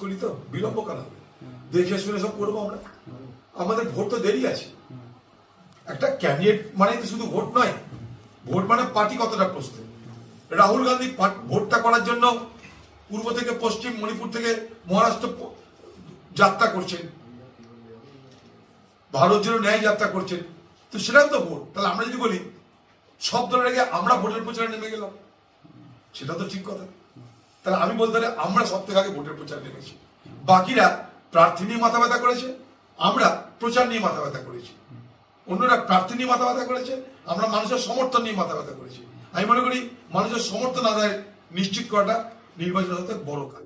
করি তো বিলম্ব কেন হবে? দেখে শুনে সব করবো আমরা। আমাদের ভোট তো দেরি আছে। একটা ক্যান্ডিডেট মানে তো শুধু ভোট নয়, ভোট মানে পার্টি কতটা প্রস্তুত। রাহুল গান্ধী ভোটটা করার জন্য পূর্ব থেকে পশ্চিম, মণিপুর থেকে মহারাষ্ট্র যাত্রা করছেন, ভারত জন্য ন্যায় যাত্রা করছেন, তো সেটাও তো ভোট। তাহলে আমরা যদি বলি সব দলের আগে আমরা ভোটের প্রচারে নেমে গেলাম, সেটা তো ঠিক কথা। তাহলে আমি বলতে পারি আমরা সব থেকে আগে ভোটের প্রচার নেমেছি, বাকিরা প্রার্থী নিয়ে মাথা ব্যথা করেছে, আমরা প্রচার নিয়ে মাথা ব্যথা করেছি। অন্যরা প্রার্থী নিয়ে মাথা ব্যথা করেছে, আমরা মানুষের সমর্থন নিয়ে মাথা ব্যথা করেছি। আমি মনে করি মানুষের সমর্থন আদায় নিশ্চিত করাটা নির্বাচন বড় কাজ।